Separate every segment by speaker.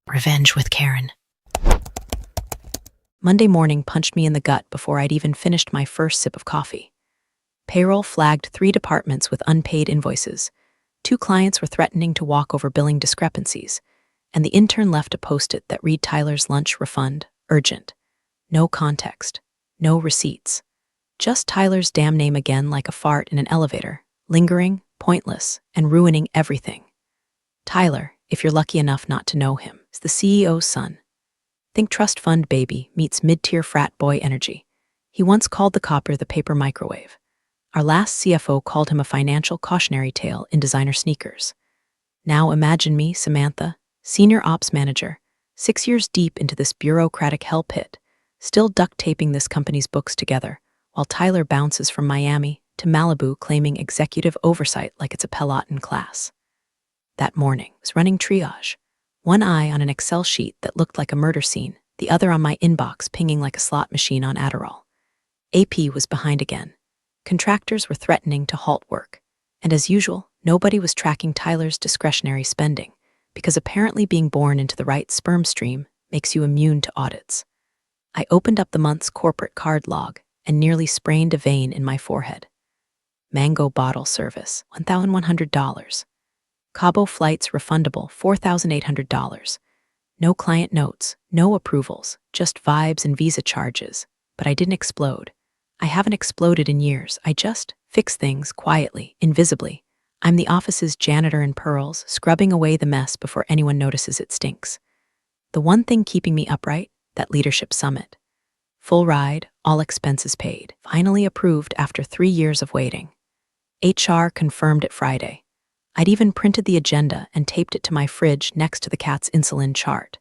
Speaker 1: Revenge with Karen.
Speaker 2: Monday morning punched me in the gut before I'd even finished my first sip of coffee. Payroll flagged 3 departments with unpaid invoices. 2 clients were threatening to walk over billing discrepancies, and the intern left a post-it that read Tyler's lunch refund, urgent. No context, no receipts. Just Tyler's damn name again like a fart in an elevator, lingering, pointless, and ruining everything. Tyler, if you're lucky enough not to know him, is the CEO's son. Think trust fund baby meets mid-tier frat boy energy. He once called the copper the paper microwave. Our last CFO called him a financial cautionary tale in designer sneakers. Now imagine me, Samantha, senior ops manager, 6 years deep into this bureaucratic hell pit, still duct taping this company's books together, while Tyler bounces from Miami to Malibu claiming executive oversight like it's a Peloton class. That morning was running triage. One eye on an Excel sheet that looked like a murder scene, the other on my inbox pinging like a slot machine on Adderall. AP was behind again. Contractors were threatening to halt work. And as usual, nobody was tracking Tyler's discretionary spending, because apparently being born into the right sperm stream makes you immune to audits. I opened up the month's corporate card log and nearly sprained a vein in my forehead. Mango bottle service, $1,100. Cabo flights refundable, $4,800. No client notes, no approvals, just vibes and visa charges. But I didn't explode. I haven't exploded in years. I just fix things quietly, invisibly. I'm the office's janitor in pearls, scrubbing away the mess before anyone notices it stinks. The one thing keeping me upright, that leadership summit. Full ride, all expenses paid. Finally approved after 3 years of waiting. HR confirmed it Friday. I'd even printed the agenda and taped it to my fridge next to the cat's insulin chart.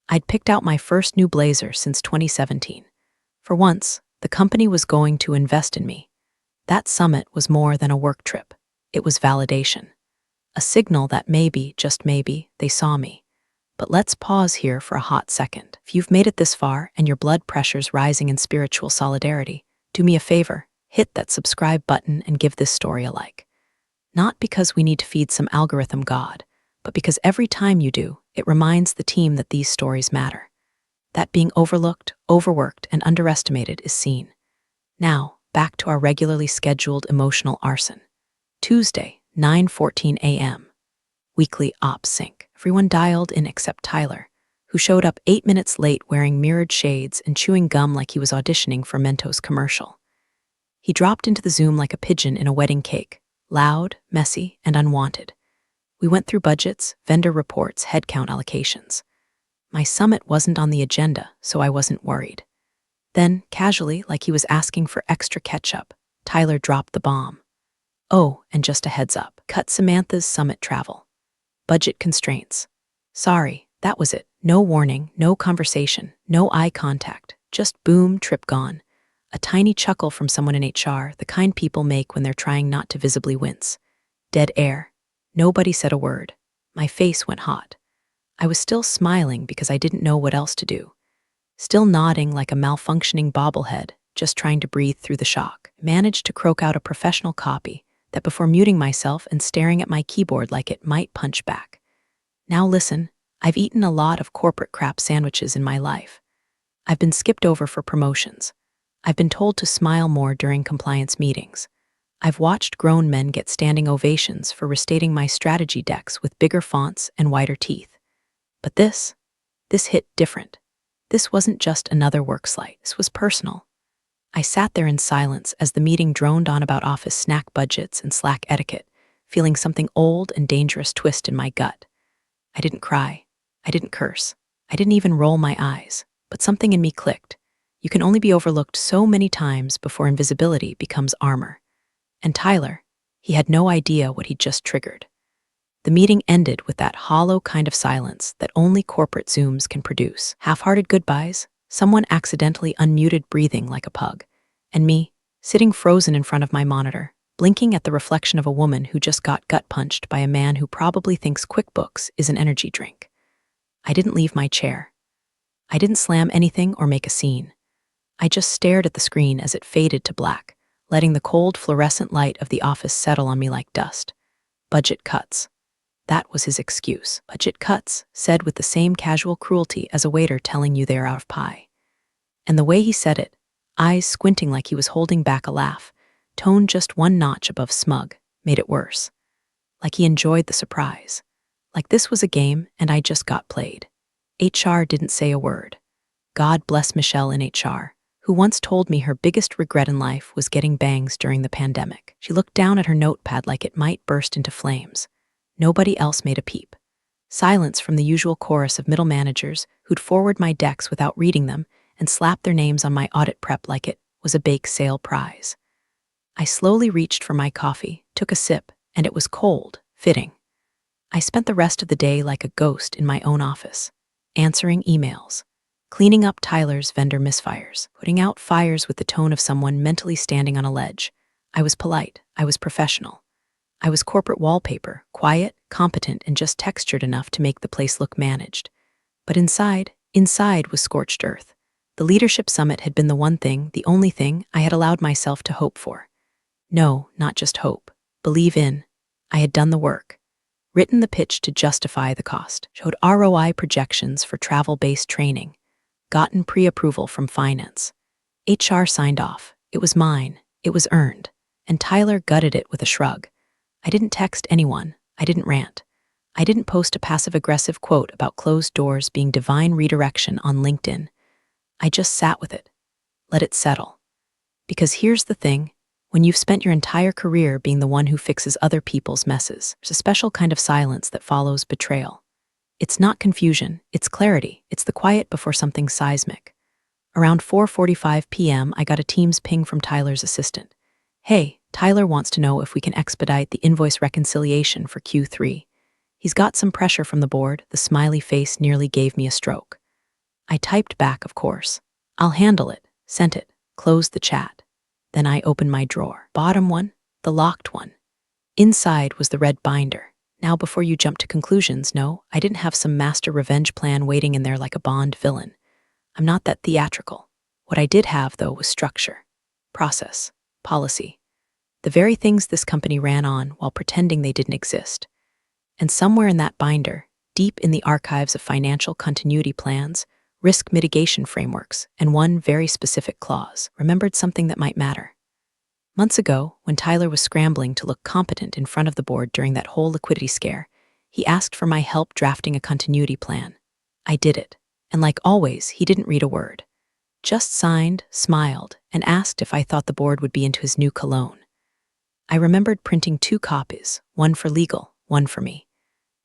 Speaker 2: I'd picked out my first new blazer since 2017. For once, the company was going to invest in me. That summit was more than a work trip. It was validation. A signal that maybe, just maybe, they saw me. But let's pause here for a hot second. If you've made it this far and your blood pressure's rising in spiritual solidarity, do me a favor, hit that subscribe button and give this story a like. Not because we need to feed some algorithm god, but because every time you do, it reminds the team that these stories matter. That being overlooked, overworked, and underestimated is seen. Now, back to our regularly scheduled emotional arson. Tuesday, 9:14 a.m. Weekly ops sync. Everyone dialed in except Tyler, who showed up 8 minutes late wearing mirrored shades and chewing gum like he was auditioning for Mentos commercial. He dropped into the Zoom like a pigeon in a wedding cake, loud, messy, and unwanted. We went through budgets, vendor reports, headcount allocations. My summit wasn't on the agenda, so I wasn't worried. Then, casually, like he was asking for extra ketchup, Tyler dropped the bomb. Oh, and just a heads up, cut Samantha's summit travel. Budget constraints. Sorry, that was it. No warning, no conversation, no eye contact, just boom, trip gone. A tiny chuckle from someone in HR, the kind people make when they're trying not to visibly wince. Dead air. Nobody said a word. My face went hot. I was still smiling because I didn't know what else to do. Still nodding like a malfunctioning bobblehead, just trying to breathe through the shock. Managed to croak out a professional copy that before muting myself and staring at my keyboard like it might punch back. Now listen, I've eaten a lot of corporate crap sandwiches in my life. I've been skipped over for promotions. I've been told to smile more during compliance meetings. I've watched grown men get standing ovations for restating my strategy decks with bigger fonts and wider teeth. But this hit different. This wasn't just another work slight. This was personal. I sat there in silence as the meeting droned on about office snack budgets and Slack etiquette, feeling something old and dangerous twist in my gut. I didn't cry. I didn't curse. I didn't even roll my eyes. But something in me clicked. You can only be overlooked so many times before invisibility becomes armor. And Tyler, he had no idea what he'd just triggered. The meeting ended with that hollow kind of silence that only corporate Zooms can produce. Half-hearted goodbyes, someone accidentally unmuted breathing like a pug, and me, sitting frozen in front of my monitor, blinking at the reflection of a woman who just got gut-punched by a man who probably thinks QuickBooks is an energy drink. I didn't leave my chair. I didn't slam anything or make a scene. I just stared at the screen as it faded to black, letting the cold fluorescent light of the office settle on me like dust. Budget cuts. That was his excuse. Budget cuts, said with the same casual cruelty as a waiter telling you they are out of pie. And the way he said it, eyes squinting like he was holding back a laugh, tone just one notch above smug, made it worse. Like he enjoyed the surprise. Like this was a game and I just got played. HR didn't say a word. God bless Michelle in HR, who once told me her biggest regret in life was getting bangs during the pandemic. She looked down at her notepad like it might burst into flames. Nobody else made a peep. Silence from the usual chorus of middle managers who'd forward my decks without reading them and slap their names on my audit prep like it was a bake sale prize. I slowly reached for my coffee, took a sip, and it was cold, fitting. I spent the rest of the day like a ghost in my own office, answering emails, cleaning up Tyler's vendor misfires, putting out fires with the tone of someone mentally standing on a ledge. I was polite, I was professional. I was corporate wallpaper, quiet, competent, and just textured enough to make the place look managed. But inside was scorched earth. The leadership summit had been the one thing, the only thing I had allowed myself to hope for. No, not just hope. Believe in. I had done the work. Written the pitch to justify the cost. Showed ROI projections for travel-based training. Gotten pre-approval from finance. HR signed off. It was mine. It was earned. And Tyler gutted it with a shrug. I didn't text anyone. I didn't rant. I didn't post a passive-aggressive quote about closed doors being divine redirection on LinkedIn. I just sat with it. Let it settle. Because here's the thing. When you've spent your entire career being the one who fixes other people's messes, there's a special kind of silence that follows betrayal. It's not confusion, it's clarity, it's the quiet before something seismic. Around 4:45 p.m., I got a Teams ping from Tyler's assistant. Hey, Tyler wants to know if we can expedite the invoice reconciliation for Q3. He's got some pressure from the board. The smiley face nearly gave me a stroke. I typed back, of course. I'll handle it, sent it, closed the chat. Then I opened my drawer. Bottom one, the locked one. Inside was the red binder. Now before you jump to conclusions, no, I didn't have some master revenge plan waiting in there like a Bond villain. I'm not that theatrical. What I did have, though, was structure, process, policy. The very things this company ran on while pretending they didn't exist. And somewhere in that binder, deep in the archives of financial continuity plans, risk mitigation frameworks, and one very specific clause, remembered something that might matter. Months ago, when Tyler was scrambling to look competent in front of the board during that whole liquidity scare, he asked for my help drafting a continuity plan. I did it, and like always, he didn't read a word. Just signed, smiled, and asked if I thought the board would be into his new cologne. I remembered printing 2 copies, one for legal, one for me.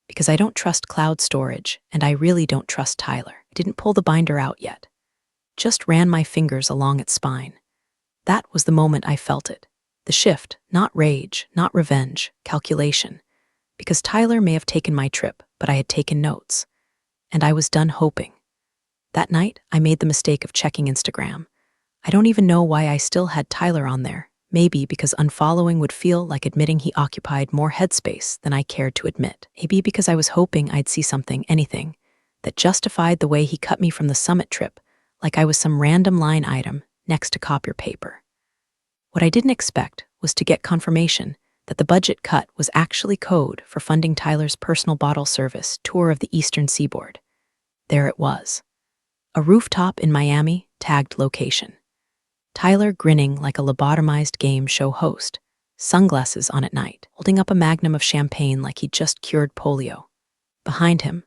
Speaker 2: Because I don't trust cloud storage, and I really don't trust Tyler. I didn't pull the binder out yet. Just ran my fingers along its spine. That was the moment I felt it. The shift, not rage, not revenge, calculation. Because Tyler may have taken my trip, but I had taken notes. And I was done hoping. That night, I made the mistake of checking Instagram. I don't even know why I still had Tyler on there. Maybe because unfollowing would feel like admitting he occupied more headspace than I cared to admit. Maybe because I was hoping I'd see something, anything, that justified the way he cut me from the summit trip, like I was some random line item next to copier paper. What I didn't expect was to get confirmation that the budget cut was actually code for funding Tyler's personal bottle service tour of the Eastern Seaboard. There it was. A rooftop in Miami, tagged location. Tyler grinning like a lobotomized game show host, sunglasses on at night, holding up a magnum of champagne like he'd just cured polio. Behind him,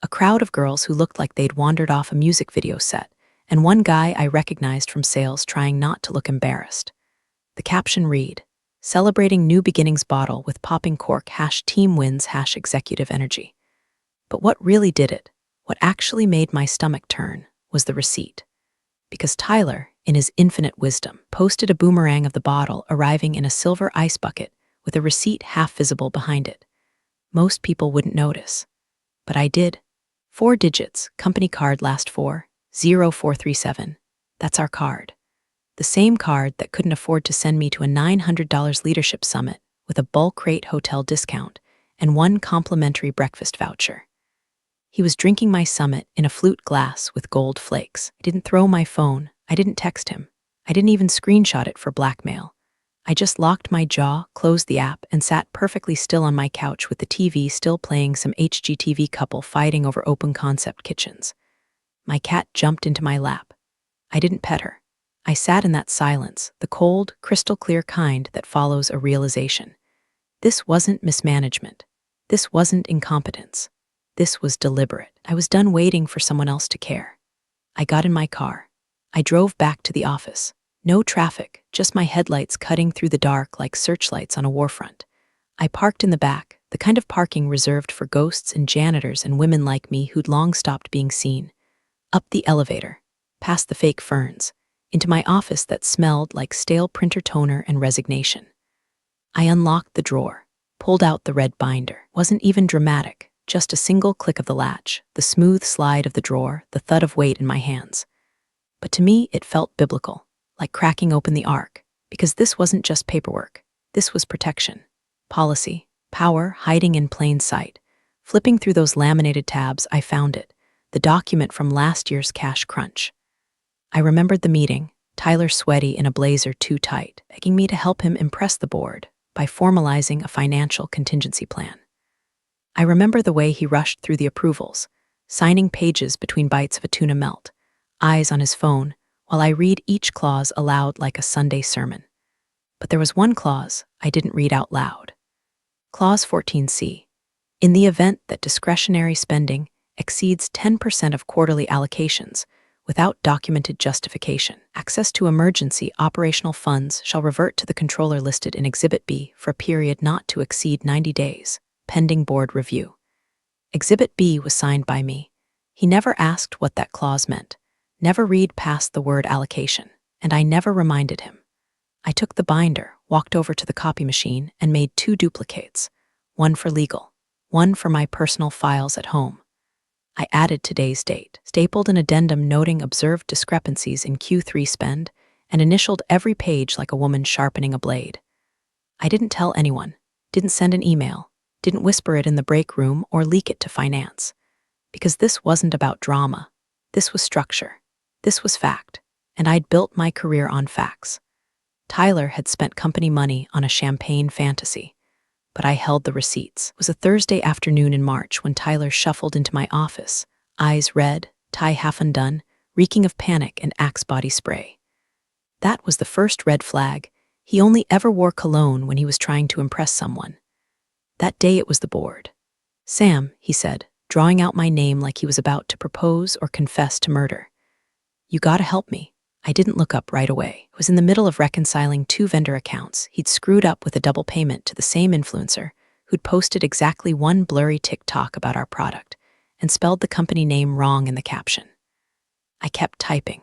Speaker 2: a crowd of girls who looked like they'd wandered off a music video set, and one guy I recognized from sales trying not to look embarrassed. The caption read, "Celebrating New Beginnings bottle with popping cork #team wins #executive energy." But what really did it, what actually made my stomach turn, was the receipt. Because Tyler, in his infinite wisdom, posted a boomerang of the bottle arriving in a silver ice bucket with a receipt half visible behind it. Most people wouldn't notice. But I did. 4 digits, company card last 4, 0437. That's our card. The same card that couldn't afford to send me to a $900 leadership summit with a bulk rate hotel discount and 1 complimentary breakfast voucher. He was drinking my summit in a flute glass with gold flakes. I didn't throw my phone. I didn't text him. I didn't even screenshot it for blackmail. I just locked my jaw, closed the app, and sat perfectly still on my couch with the TV still playing some HGTV couple fighting over open concept kitchens. My cat jumped into my lap. I didn't pet her. I sat in that silence, the cold, crystal clear kind that follows a realization. This wasn't mismanagement. This wasn't incompetence. This was deliberate. I was done waiting for someone else to care. I got in my car. I drove back to the office. No traffic, just my headlights cutting through the dark like searchlights on a warfront. I parked in the back, the kind of parking reserved for ghosts and janitors and women like me who'd long stopped being seen. Up the elevator, past the fake ferns, into my office that smelled like stale printer toner and resignation. I unlocked the drawer, pulled out the red binder. Wasn't even dramatic, just a single click of the latch, the smooth slide of the drawer, the thud of weight in my hands. But to me, it felt biblical, like cracking open the ark, because this wasn't just paperwork. This was protection, policy, power hiding in plain sight. Flipping through those laminated tabs, I found it, the document from last year's cash crunch. I remembered the meeting, Tyler sweaty in a blazer too tight, begging me to help him impress the board by formalizing a financial contingency plan. I remember the way he rushed through the approvals, signing pages between bites of a tuna melt, eyes on his phone, while I read each clause aloud like a Sunday sermon. But there was one clause I didn't read out loud. Clause 14C. In the event that discretionary spending exceeds 10% of quarterly allocations, without documented justification, access to emergency operational funds shall revert to the controller listed in Exhibit B for a period not to exceed 90 days, pending board review. Exhibit B was signed by me. He never asked what that clause meant, never read past the word allocation, and I never reminded him. I took the binder, walked over to the copy machine, and made 2 duplicates, one for legal, one for my personal files at home. I added today's date, stapled an addendum noting observed discrepancies in Q3 spend, and initialed every page like a woman sharpening a blade. I didn't tell anyone, didn't send an email, didn't whisper it in the break room or leak it to finance. Because this wasn't about drama. This was structure. This was fact. And I'd built my career on facts. Tyler had spent company money on a champagne fantasy, but I held the receipts. It was a Thursday afternoon in March when Tyler shuffled into my office, eyes red, tie half undone, reeking of panic and Axe body spray. That was the first red flag. He only ever wore cologne when he was trying to impress someone. That day it was the board. "Sam," he said, drawing out my name like he was about to propose or confess to murder. "You gotta help me." I didn't look up right away. I was in the middle of reconciling 2 vendor accounts. He'd screwed up with a double payment to the same influencer who'd posted exactly 1 blurry TikTok about our product and spelled the company name wrong in the caption. I kept typing.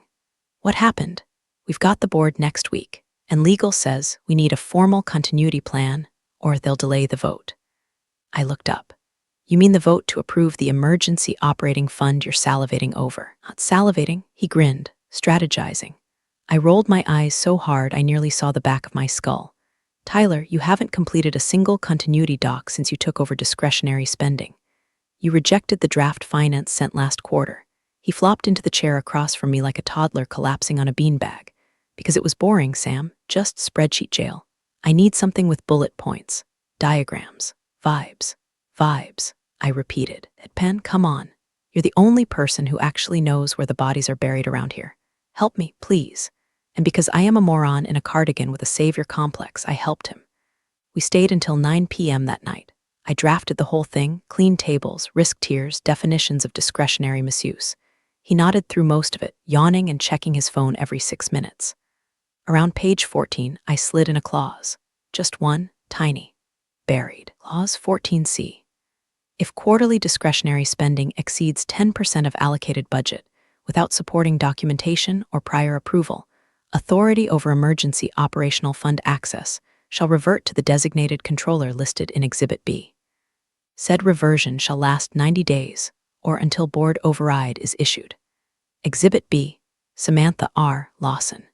Speaker 2: "What happened? We've got the board next week, and legal says we need a formal continuity plan or they'll delay the vote." I looked up. "You mean the vote to approve the emergency operating fund you're salivating over?" "Not salivating," he grinned, strategizing. I rolled my eyes so hard I nearly saw the back of my skull. "Tyler, you haven't completed a single continuity doc since you took over discretionary spending. You rejected the draft finance sent last quarter." He flopped into the chair across from me like a toddler collapsing on a beanbag. "Because it was boring, Sam. Just spreadsheet jail. I need something with bullet points, diagrams, vibes, vibes," I repeated. "Pen, come on. You're the only person who actually knows where the bodies are buried around here. Help me, please." And because I am a moron in a cardigan with a savior complex, I helped him. We stayed until 9 p.m. that night. I drafted the whole thing, clean tables, risk tiers, definitions of discretionary misuse. He nodded through most of it, yawning and checking his phone every 6 minutes. Around page 14, I slid in a clause. Just one, tiny. Buried. Clause 14C. If quarterly discretionary spending exceeds 10% of allocated budget, without supporting documentation or prior approval, authority over emergency operational fund access shall revert to the designated controller listed in Exhibit B. Said reversion shall last 90 days or until board override is issued. Exhibit B, Samantha R. Lawson.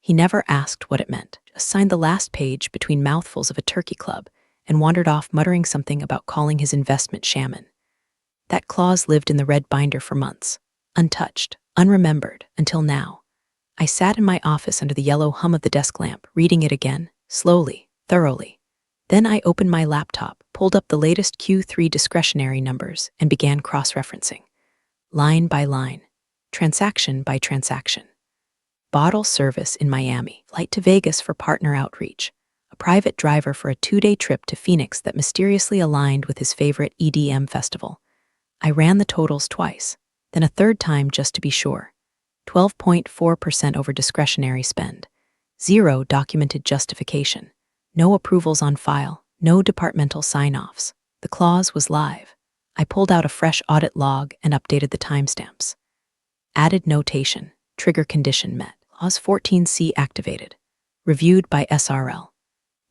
Speaker 2: He never asked what it meant, just signed the last page between mouthfuls of a turkey club and wandered off muttering something about calling his investment shaman. That clause lived in the red binder for months, untouched, unremembered, until now. I sat in my office under the yellow hum of the desk lamp, reading it again slowly, thoroughly. Then I opened my laptop, pulled up the latest Q3 discretionary numbers, and began cross-referencing. Line by line, transaction by transaction. Bottle service in Miami, flight to Vegas for partner outreach, a private driver for a 2-day trip to Phoenix that mysteriously aligned with his favorite EDM festival. I ran the totals twice, then a third time just to be sure. 12.4% over discretionary spend. 0 documented justification. No approvals on file, no departmental sign-offs. The clause was live. I pulled out a fresh audit log and updated the timestamps. Added notation, trigger condition met. Clause 14C activated. Reviewed by SRL.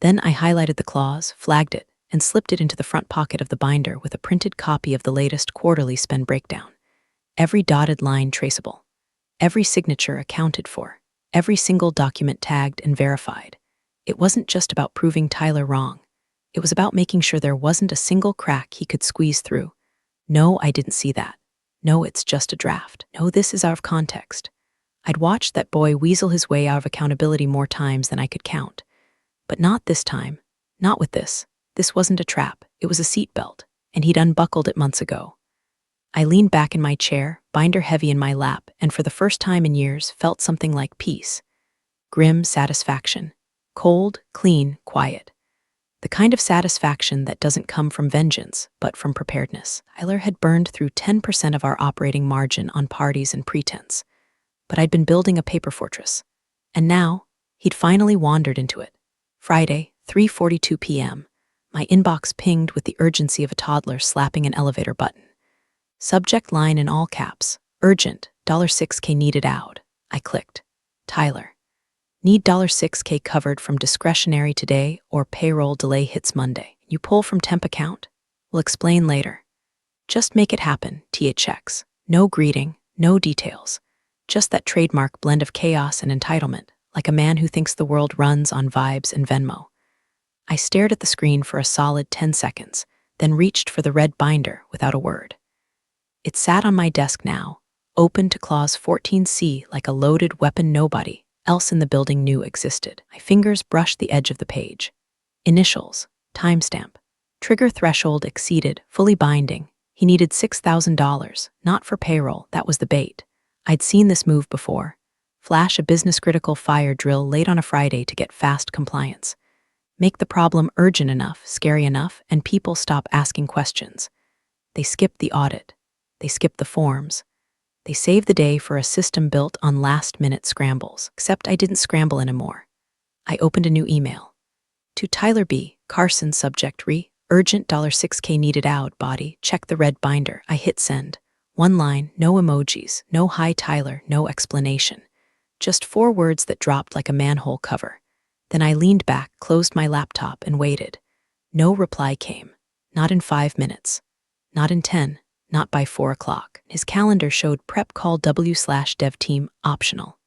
Speaker 2: Then I highlighted the clause, flagged it, and slipped it into the front pocket of the binder with a printed copy of the latest quarterly spend breakdown. Every dotted line traceable. Every signature accounted for. Every single document tagged and verified. It wasn't just about proving Tyler wrong. It was about making sure there wasn't a single crack he could squeeze through. No, I didn't see that. No, it's just a draft. No, this is out of context. I'd watched that boy weasel his way out of accountability more times than I could count. But not this time. Not with this. This wasn't a trap. It was a seatbelt, and he'd unbuckled it months ago. I leaned back in my chair, binder heavy in my lap, and for the first time in years felt something like peace. Grim satisfaction. Cold, clean, quiet. The kind of satisfaction that doesn't come from vengeance, but from preparedness. Tyler had burned through 10% of our operating margin on parties and pretense. But I'd been building a paper fortress. And now, he'd finally wandered into it. Friday, 3:42 p.m. My inbox pinged with the urgency of a toddler slapping an elevator button. Subject line in all caps, urgent, $6K needed out. I clicked. Tyler. Need $6K covered from discretionary today or payroll delay hits Monday. You pull from temp account? We'll explain later. Just make it happen, THX. No greeting, no details. Just that trademark blend of chaos and entitlement, like a man who thinks the world runs on vibes and Venmo. I stared at the screen for a solid 10 seconds, then reached for the red binder without a word. It sat on my desk now, open to clause 14C like a loaded weapon nobody else in the building knew existed. My fingers brushed the edge of the page. Initials, timestamp, trigger threshold exceeded, fully binding. He needed $6,000, not for payroll, that was the bait. I'd seen this move before. Flash a business-critical fire drill late on a Friday to get fast compliance. Make the problem urgent enough, scary enough, and people stop asking questions. They skip the audit. They skip the forms. They save the day for a system built on last-minute scrambles. Except I didn't scramble anymore. I opened a new email. To Tyler B., Carson, subject urgent $6K needed out, body, check the red binder. I hit send. One line, no emojis, no hi Tyler, no explanation. Just 4 words that dropped like a manhole cover. Then I leaned back, closed my laptop, and waited. No reply came. Not in 5 minutes. Not in 10. Not by 4 o'clock. His calendar showed prep call W/dev team optional.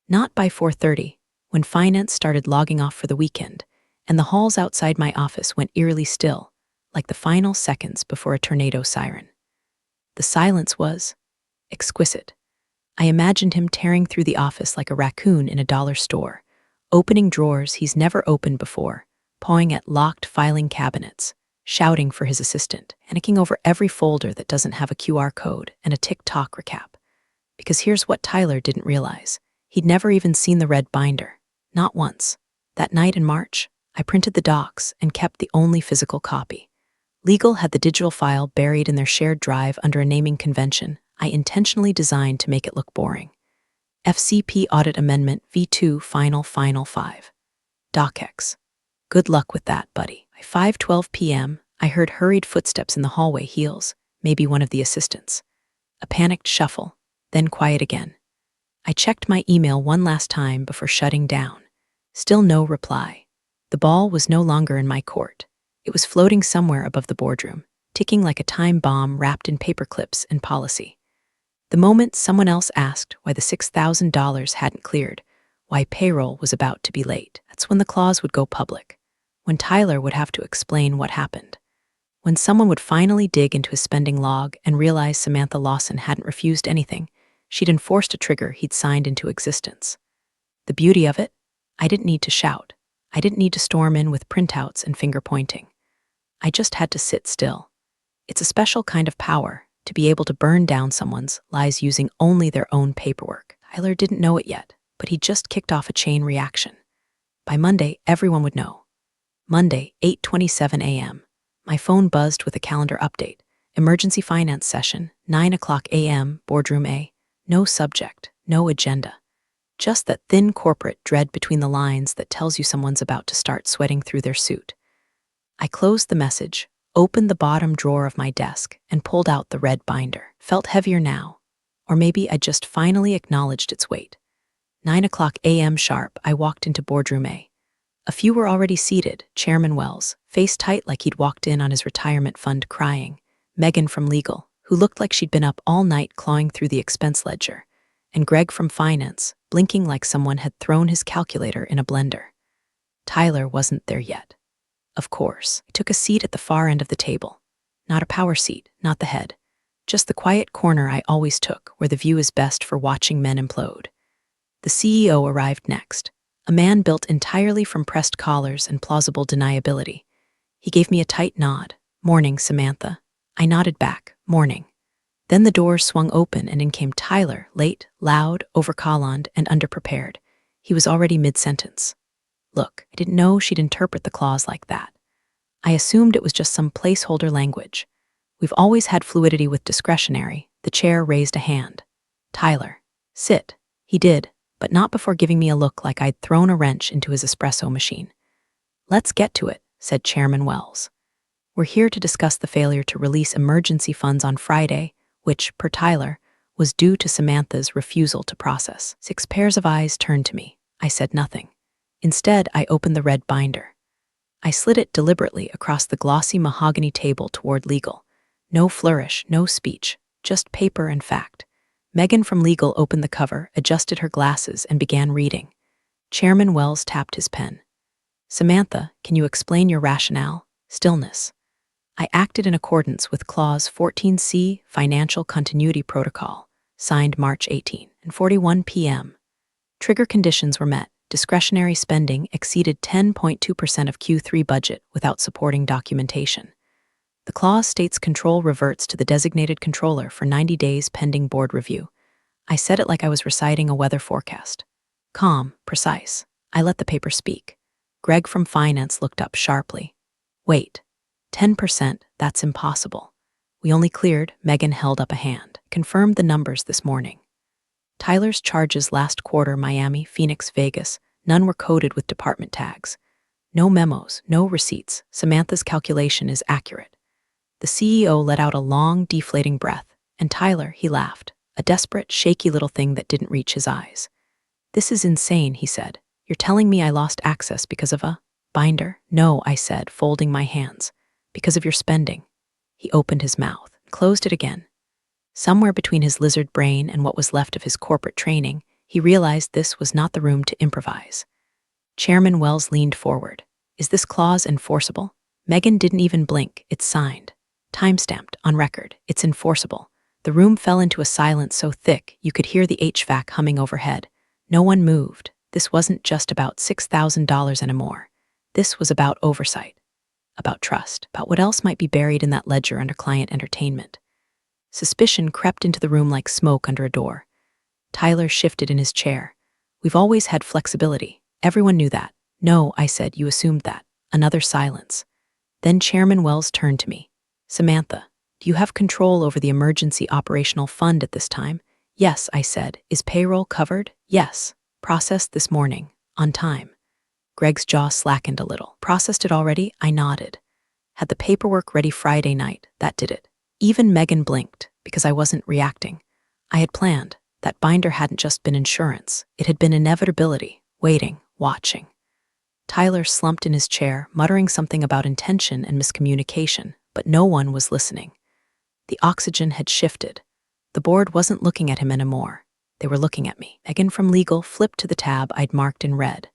Speaker 2: Not by 4:30, when finance started logging off for the weekend, and the halls outside my office went eerily still, like the final seconds before a tornado siren. The silence was exquisite. I imagined him tearing through the office like a raccoon in a dollar store, opening drawers he's never opened before, pawing at locked filing cabinets, shouting for his assistant, panicking over every folder that doesn't have a QR code and a TikTok recap. Because here's what Tyler didn't realize. He'd never even seen the red binder. Not once. That night in March, I printed the docs and kept the only physical copy. Legal had the digital file buried in their shared drive under a naming convention I intentionally designed to make it look boring. FCP Audit Amendment V2 Final 5. DocX. Good luck with that, buddy. By 5:12 p.m., I heard hurried footsteps in the hallway, heels, maybe one of the assistants. A panicked shuffle, then quiet again. I checked my email one last time before shutting down. Still no reply. The ball was no longer in my court. It was floating somewhere above the boardroom, ticking like a time bomb wrapped in paper clips and policy. The moment someone else asked why the $6,000 hadn't cleared, why payroll was about to be late, that's when the clause would go public. When Tyler would have to explain what happened. When someone would finally dig into his spending log and realize Samantha Lawson hadn't refused anything, she'd enforced a trigger he'd signed into existence. The beauty of it? I didn't need to shout. I didn't need to storm in with printouts and finger pointing. I just had to sit still. It's a special kind of power to be able to burn down someone's lies using only their own paperwork. Tyler didn't know it yet, but he just kicked off a chain reaction. By Monday, everyone would know. Monday, 8:27 a.m. My phone buzzed with a calendar update. Emergency finance session, 9 o'clock a.m., boardroom A. No subject, no agenda. Just that thin corporate dread between the lines that tells you someone's about to start sweating through their suit. I closed the message, opened the bottom drawer of my desk, and pulled out the red binder. Felt heavier now. Or maybe I just finally acknowledged its weight. 9 o'clock a.m. sharp, I walked into boardroom A. A few were already seated, Chairman Wells, face tight like he'd walked in on his retirement fund crying, Megan from legal, who looked like she'd been up all night clawing through the expense ledger, and Greg from finance, blinking like someone had thrown his calculator in a blender. Tyler wasn't there yet. Of course, I took a seat at the far end of the table. Not a power seat, not the head. Just the quiet corner I always took, where the view is best for watching men implode. The CEO arrived next, a man built entirely from pressed collars and plausible deniability. He gave me a tight nod. "Morning, Samantha." I nodded back, "Morning." Then the doors swung open and in came Tyler, late, loud, overcoloned, and underprepared. He was already mid-sentence. Look, I didn't know she'd interpret the clause like that. I assumed it was just some placeholder language. We've always had fluidity with discretionary. The chair raised a hand. "Tyler, sit." He did, but not before giving me a look like I'd thrown a wrench into his espresso machine. "Let's get to it," said Chairman Wells. "We're here to discuss the failure to release emergency funds on Friday, which, per Tyler, was due to Samantha's refusal to process." 6 pairs of eyes turned to me. I said nothing. Instead, I opened the red binder. I slid it deliberately across the glossy mahogany table toward legal. No flourish, no speech, just paper and fact. Megan from legal opened the cover, adjusted her glasses, and began reading. Chairman Wells tapped his pen. "Samantha, can you explain your rationale?" Stillness. I acted in accordance with Clause 14C, Financial Continuity Protocol, signed March 18, and 41 p.m. Trigger conditions were met. Discretionary spending exceeded 10.2% of Q3 budget without supporting documentation. The clause states control reverts to the designated controller for 90 days pending board review. I said it like I was reciting a weather forecast. Calm, precise. I let the paper speak. Greg from finance looked up sharply. "Wait. 10%, that's impossible. We only cleared," Megan held up a hand, "confirmed the numbers this morning. Tyler's charges last quarter, Miami, Phoenix, Vegas, none were coded with department tags. No memos, no receipts. Samantha's calculation is accurate." The CEO let out a long, deflating breath, and Tyler, he laughed, a desperate, shaky little thing that didn't reach his eyes. "This is insane," he said. "You're telling me I lost access because of a binder?" "No," I said, folding my hands. "Because of your spending." He opened his mouth, closed it again. Somewhere between his lizard brain and what was left of his corporate training, he realized this was not the room to improvise. Chairman Wells leaned forward. "Is this clause enforceable?" Megan didn't even blink. "It's signed. Time-stamped, on record. It's enforceable." The room fell into a silence so thick you could hear the HVAC humming overhead. No one moved. This wasn't just about $6,000 and more. This was about oversight, about trust, about what else might be buried in that ledger under client entertainment. Suspicion crept into the room like smoke under a door. Tyler shifted in his chair. "We've always had flexibility. Everyone knew that." "No," I said, "you assumed that." Another silence. Then Chairman Wells turned to me. "Samantha, do you have control over the emergency operational fund at this time?" "Yes," I said. "Is payroll covered?" "Yes. Processed this morning. On time." Greg's jaw slackened a little. "Processed it already?" I nodded. "Had the paperwork ready Friday night. That did it." Even Megan blinked, because I wasn't reacting. I had planned. That binder hadn't just been insurance. It had been inevitability, waiting, watching. Tyler slumped in his chair, muttering something about intention and miscommunication, but no one was listening. The oxygen had shifted. The board wasn't looking at him anymore. They were looking at me. Megan from legal flipped to the tab I'd marked in red.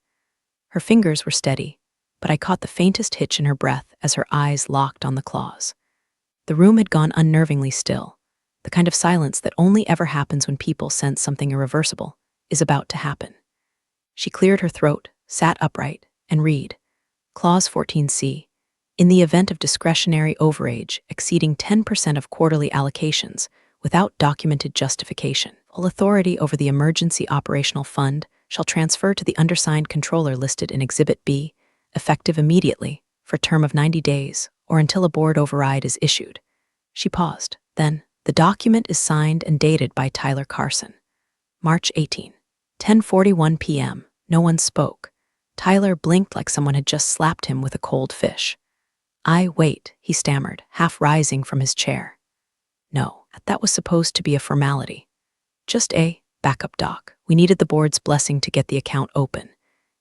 Speaker 2: Her fingers were steady, but I caught the faintest hitch in her breath as her eyes locked on the clause. The room had gone unnervingly still, the kind of silence that only ever happens when people sense something irreversible is about to happen. She cleared her throat, sat upright, and read. Clause 14C. In the event of discretionary overage exceeding 10% of quarterly allocations without documented justification, all authority over the Emergency Operational Fund shall transfer to the undersigned controller listed in Exhibit B, effective immediately, for a term of 90 days, or until a board override is issued. She paused. Then, the document is signed and dated by Tyler Carson. March 18. 10:41 p.m. No one spoke. Tyler blinked like someone had just slapped him with a cold fish. Wait, he stammered, half rising from his chair. No, that was supposed to be a formality. Just a backup doc. We needed the board's blessing to get the account open.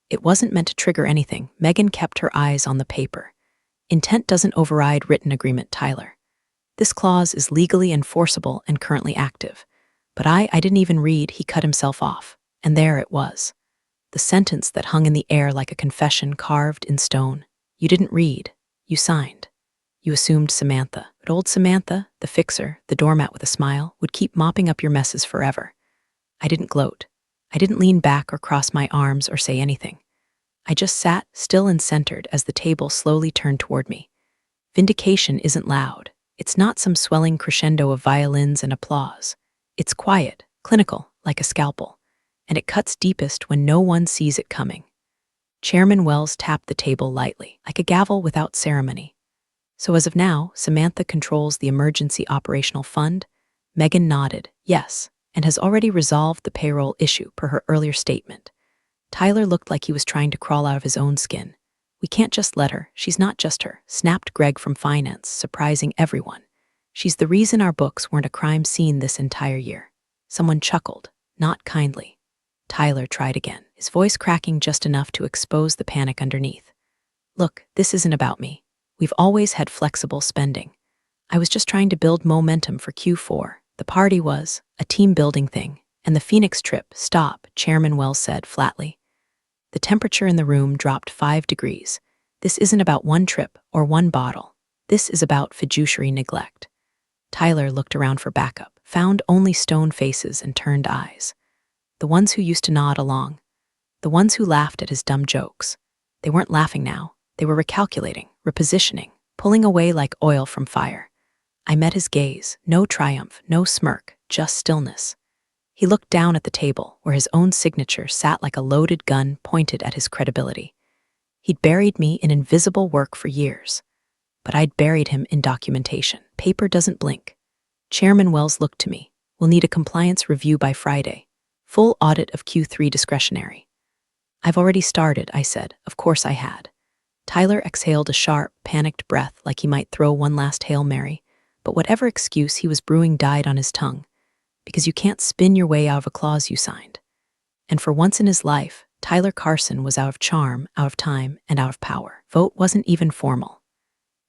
Speaker 2: It wasn't meant to trigger anything. Megan kept her eyes on the paper. Intent doesn't override written agreement, Tyler. This clause is legally enforceable and currently active. But I didn't even read. He cut himself off. And there it was. The sentence that hung in the air like a confession carved in stone. You didn't read. You signed. You assumed Samantha. But old Samantha, the fixer, the doormat with a smile, would keep mopping up your messes forever. I didn't gloat. I didn't lean back or cross my arms or say anything. I just sat, still and centered, as the table slowly turned toward me. Vindication isn't loud. It's not some swelling crescendo of violins and applause. It's quiet, clinical, like a scalpel, and it cuts deepest when no one sees it coming. Chairman Wells tapped the table lightly, like a gavel without ceremony. So as of now, Samantha controls the Emergency Operational Fund. Megan nodded, yes, and has already resolved the payroll issue per her earlier statement. Tyler looked like he was trying to crawl out of his own skin. We can't just let her. She's not just her, snapped Greg from finance, surprising everyone. She's the reason our books weren't a crime scene this entire year. Someone chuckled, not kindly. Tyler tried again, his voice cracking just enough to expose the panic underneath. Look, this isn't about me. We've always had flexible spending. I was just trying to build momentum for Q4. The party was a team-building thing, and the Phoenix trip, stop, Chairman Wells said flatly. The temperature in the room dropped 5 degrees. This isn't about one trip or one bottle. This is about fiduciary neglect. Tyler looked around for backup, found only stone faces and turned eyes. The ones who used to nod along. The ones who laughed at his dumb jokes. They weren't laughing now. They were recalculating, repositioning, pulling away like oil from fire. I met his gaze, no triumph, no smirk, just stillness. He looked down at the table, where his own signature sat like a loaded gun pointed at his credibility. He'd buried me in invisible work for years, but I'd buried him in documentation. Paper doesn't blink. Chairman Wells looked to me. We'll need a compliance review by Friday. Full audit of Q3 discretionary. I've already started, I said. Of course I had. Tyler exhaled a sharp, panicked breath like he might throw one last Hail Mary, but whatever excuse he was brewing died on his tongue, because you can't spin your way out of a clause you signed. And for once in his life, Tyler Carson was out of charm, out of time, and out of power. Vote wasn't even formal.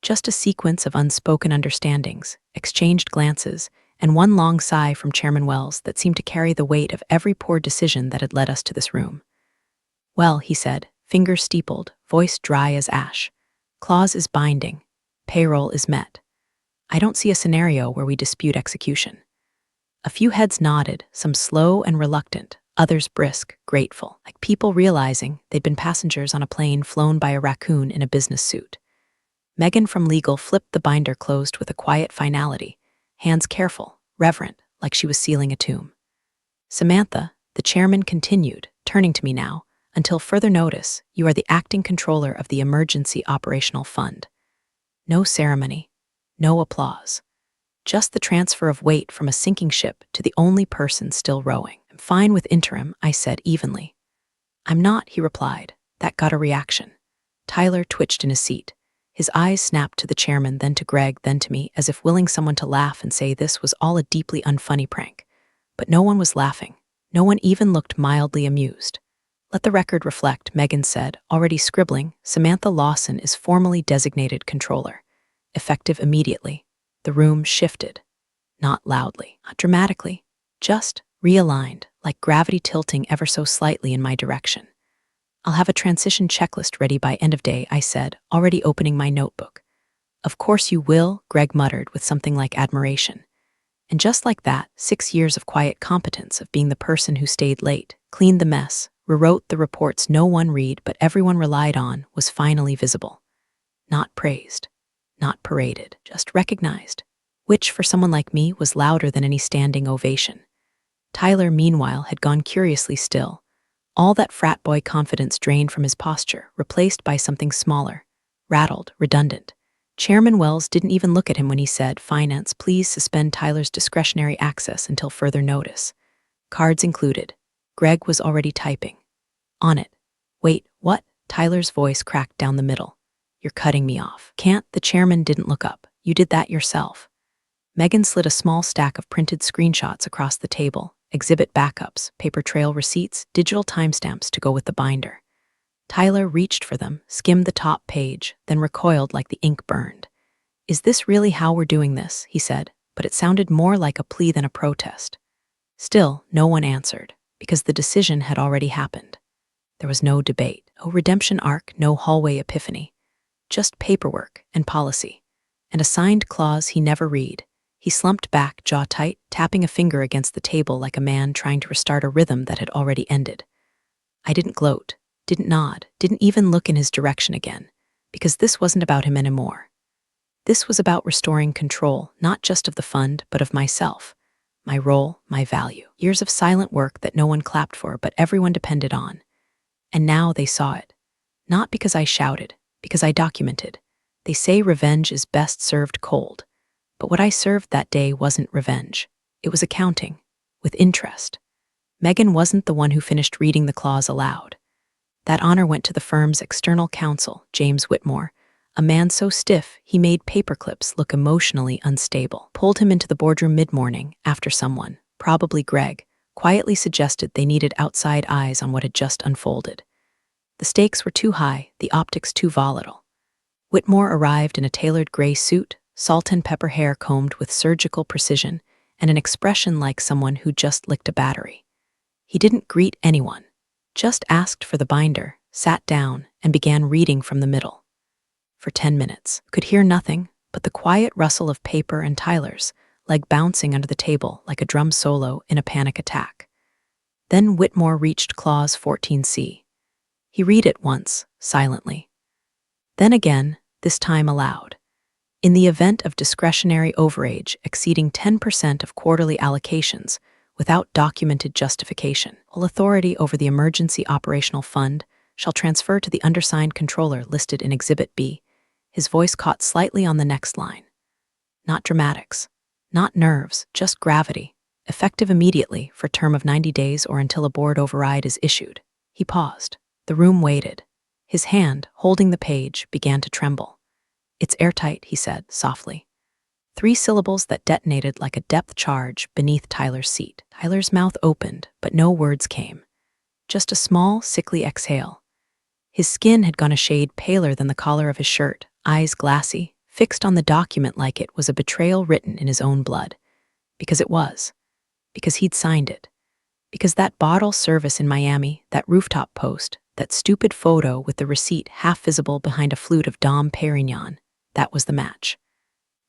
Speaker 2: Just a sequence of unspoken understandings, exchanged glances, and one long sigh from Chairman Wells that seemed to carry the weight of every poor decision that had led us to this room. Well, he said, fingers steepled, voice dry as ash. Clause is binding. Payroll is met. I don't see a scenario where we dispute execution. A few heads nodded, some slow and reluctant, others brisk, grateful, like people realizing they'd been passengers on a plane flown by a raccoon in a business suit. Megan from legal flipped the binder closed with a quiet finality, hands careful, reverent, like she was sealing a tomb. Samantha, the chairman continued, turning to me now, until further notice, you are the acting controller of the Emergency Operational Fund. No ceremony, no applause. Just the transfer of weight from a sinking ship to the only person still rowing. I'm fine with interim, I said evenly. I'm not, he replied. That got a reaction. Tyler twitched in his seat. His eyes snapped to the chairman, then to Greg, then to me, as if willing someone to laugh and say this was all a deeply unfunny prank. But no one was laughing. No one even looked mildly amused. Let the record reflect, Megan said, already scribbling, Samantha Lawson is formally designated controller. Effective immediately. The room shifted. Not loudly, not dramatically, just realigned, like gravity tilting ever so slightly in my direction. I'll have a transition checklist ready by end of day, I said, already opening my notebook. Of course you will, Greg muttered with something like admiration. And just like that, 6 years of quiet competence of being the person who stayed late, cleaned the mess, rewrote the reports no one read but everyone relied on, was finally visible. Not praised, not paraded, just recognized, which, for someone like me, was louder than any standing ovation. Tyler, meanwhile, had gone curiously still. All that frat boy confidence drained from his posture, replaced by something smaller, rattled, redundant. Chairman Wells didn't even look at him when he said, "Finance, please suspend Tyler's discretionary access until further notice." Cards included. Greg was already typing. On it. "Wait, what?" Tyler's voice cracked down the middle. "You're cutting me off." "Can't." The chairman didn't look up. "You did that yourself." Megan slid a small stack of printed screenshots across the table, exhibit backups, paper trail receipts, digital timestamps to go with the binder. Tyler reached for them, skimmed the top page, then recoiled like the ink burned. "Is this really how we're doing this?" he said, but it sounded more like a plea than a protest. Still, no one answered, because the decision had already happened. There was no debate, no redemption arc, no hallway epiphany. Just paperwork and policy, and a signed clause he never read. He slumped back, jaw tight, tapping a finger against the table like a man trying to restart a rhythm that had already ended. I didn't gloat, didn't nod, didn't even look in his direction again, because this wasn't about him anymore. This was about restoring control, not just of the fund, but of myself, my role, my value. Years of silent work that no one clapped for, but everyone depended on. And now they saw it. Not because I shouted, because I documented. They say revenge is best served cold. But what I served that day wasn't revenge. It was accounting, with interest. Megan wasn't the one who finished reading the clause aloud. That honor went to the firm's external counsel, James Whitmore, a man so stiff he made paperclips look emotionally unstable. Pulled him into the boardroom mid-morning after someone, probably Greg, quietly suggested they needed outside eyes on what had just unfolded. The stakes were too high, the optics too volatile. Whitmore arrived in a tailored gray suit, salt and pepper hair combed with surgical precision, and an expression like someone who just licked a battery. He didn't greet anyone, just asked for the binder, sat down, and began reading from the middle. For 10 minutes, could hear nothing but the quiet rustle of paper and Tyler's, leg bouncing under the table like a drum solo in a panic attack. Then Whitmore reached clause 14C. He read it once, silently. Then again, this time aloud. In the event of discretionary overage exceeding 10% of quarterly allocations without documented justification, all authority over the emergency operational fund shall transfer to the undersigned controller listed in Exhibit B. His voice caught slightly on the next line. Not dramatics, not nerves, just gravity, effective immediately for term of 90 days or until a board override is issued. He paused. The room waited. His hand, holding the page, began to tremble. "It's airtight," he said, softly. 3 syllables that detonated like a depth charge beneath Tyler's seat. Tyler's mouth opened, but no words came. Just a small, sickly exhale. His skin had gone a shade paler than the collar of his shirt, eyes glassy, fixed on the document like it was a betrayal written in his own blood. Because it was. Because he'd signed it. Because that bottle service in Miami, that rooftop post, that stupid photo with the receipt half visible behind a flute of Dom Perignon, that was the match.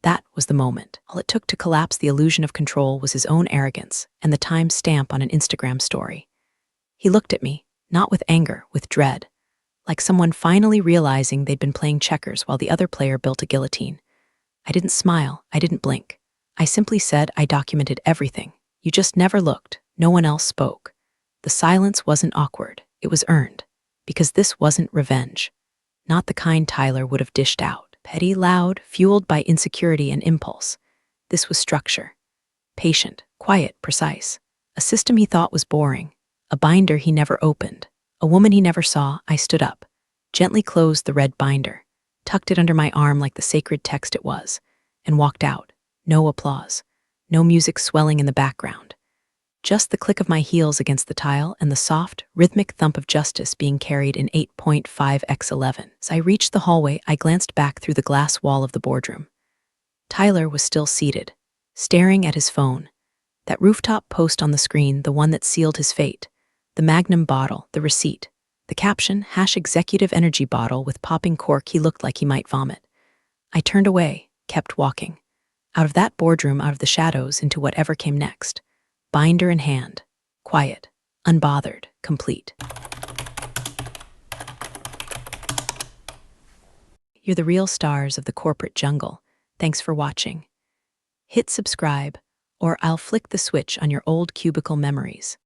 Speaker 2: That was the moment. All it took to collapse the illusion of control was his own arrogance and the time stamp on an Instagram story. He looked at me, not with anger, with dread, like someone finally realizing they'd been playing checkers while the other player built a guillotine. I didn't smile, I didn't blink. I simply said I documented everything. You just never looked. No one else spoke. The silence wasn't awkward, it was earned. Because this wasn't revenge. Not the kind Tyler would have dished out. Petty, loud, fueled by insecurity and impulse. This was structure. Patient, quiet, precise. A system he thought was boring. A binder he never opened. A woman he never saw. I stood up, gently closed the red binder, tucked it under my arm like the sacred text it was, and walked out. No applause. No music swelling in the background. Just the click of my heels against the tile and the soft, rhythmic thump of justice being carried in 8.5x11. As I reached the hallway, I glanced back through the glass wall of the boardroom. Tyler was still seated, staring at his phone. That rooftop post on the screen, the one that sealed his fate. The Magnum bottle, the receipt. The caption, #executive energy bottle with popping cork. He looked like he might vomit. I turned away, kept walking. Out of that boardroom, out of the shadows, into whatever came next. Binder in hand. Quiet. Unbothered, complete. You're the real stars of the corporate jungle. Thanks for watching. Hit subscribe, or I'll flick the switch on your old cubicle memories.